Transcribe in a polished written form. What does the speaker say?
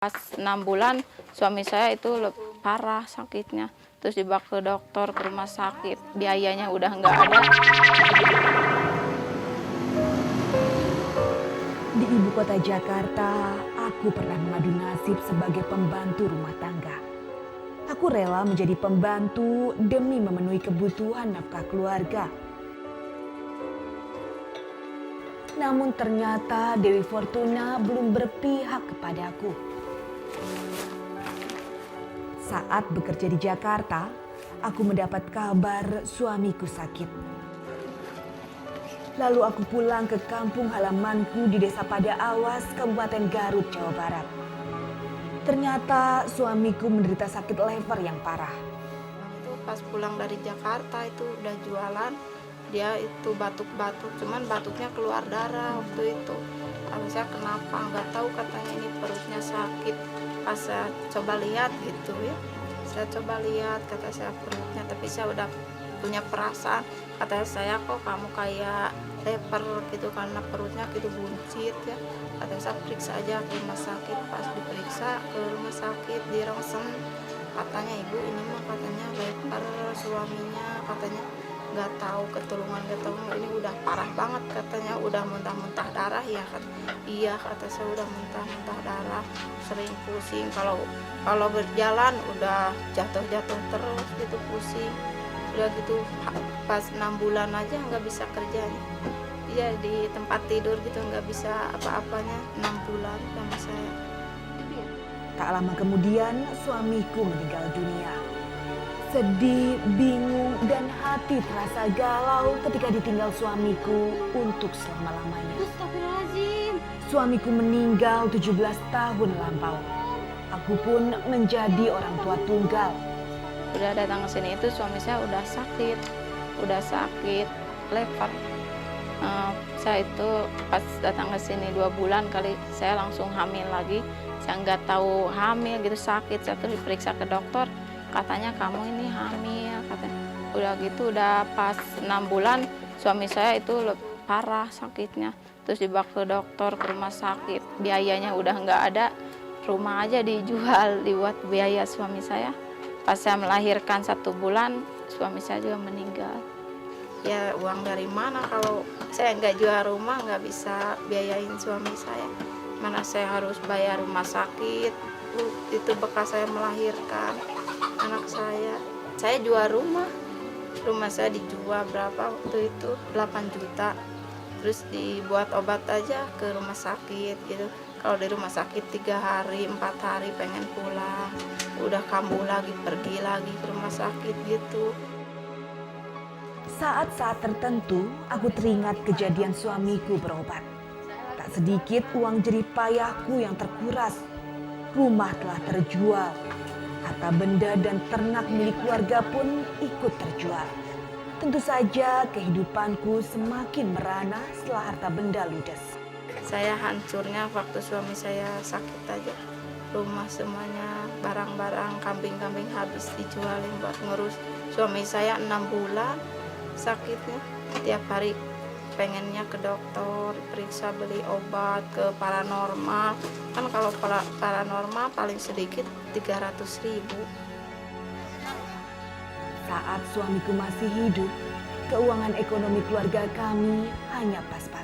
Pas 6 bulan suami saya itu parah sakitnya, terus dibawa ke dokter, ke rumah sakit, biayanya udah nggak ada. Di ibu kota Jakarta, aku pernah mengadu nasib sebagai pembantu rumah tangga. Aku rela menjadi pembantu demi memenuhi kebutuhan nafkah keluarga. Namun ternyata Dewi Fortuna belum berpihak kepadaku. Saat bekerja di Jakarta, aku mendapat kabar suamiku sakit. Lalu aku pulang ke kampung halamanku di Desa Pada Awas, Kabupaten Garut, Jawa Barat. Ternyata suamiku menderita sakit lever yang parah. Itu pas pulang dari Jakarta itu udah jualan, dia itu batuk-batuk, cuman batuknya keluar darah waktu itu. Saya kenapa nggak tahu, katanya ini perutnya sakit. Pas saya coba lihat gitu ya, saya coba lihat, kata saya perutnya, tapi saya udah punya perasaan, kata saya kok kamu kayak leper gitu karena perutnya gitu buncit ya. Kata saya periksa aja ke rumah sakit. Pas diperiksa ke rumah sakit di ronsen, katanya ibu ini mah katanya leper suaminya, katanya nggak tahu ketulungan ini udah parah banget, katanya udah muntah-muntah darah ya kan. Iya, kata saya udah muntah-muntah darah, sering pusing, kalau berjalan udah jatuh-jatuh terus gitu, pusing udah gitu. Pas 6 bulan aja nggak bisa kerjanya, iya di tempat tidur gitu nggak bisa apa-apanya 6 bulan sama saya. Tak lama kemudian suamiku meninggal dunia. Sedih, bingung, dan hati terasa galau ketika ditinggal suamiku untuk selama-lamanya. Astagfirullahaladzim. Suamiku meninggal 17 tahun lampau. Aku pun menjadi orang tua tunggal. Udah datang ke sini itu suami saya udah sakit lever. Saya itu pas datang ke sini 2 bulan kali saya langsung hamil lagi. Saya nggak tahu hamil gitu, sakit. Saya tuh diperiksa ke dokter, katanya kamu ini hamil, katanya. Udah gitu udah pas 6 bulan suami saya itu parah sakitnya, terus dibawa ke dokter, ke rumah sakit, biayanya udah nggak ada, rumah aja dijual dibuat biaya suami saya. Pas saya melahirkan 1 bulan suami saya juga meninggal. Ya uang dari mana kalau saya nggak jual rumah, nggak bisa biayain suami saya, mana saya harus bayar rumah sakit itu bekas saya melahirkan anak saya. Saya jual rumah saya dijual berapa waktu itu, 8 juta, terus dibuat obat aja ke rumah sakit gitu. Kalau di rumah sakit 3 hari 4 hari pengen pulang, udah kambuh lagi, pergi lagi ke rumah sakit gitu. Saat-saat tertentu, aku teringat kejadian suamiku berobat. Tak sedikit uang jerih payahku yang terkuras. Rumah telah terjual. Harta benda dan ternak milik keluarga pun ikut terjual. Tentu saja kehidupanku semakin merana setelah harta benda ludes. Saya hancurnya waktu suami saya sakit aja. Rumah semuanya, barang-barang, kambing-kambing habis dijualin buat ngurus suami saya 6 bulan sakitnya. Tiap hari pengennya ke dokter, periksa, beli obat, ke paranormal. Kan kalau paranormal paling sedikit 300.000. Saat suamiku masih hidup, keuangan ekonomi keluarga kami hanya pas-pasan.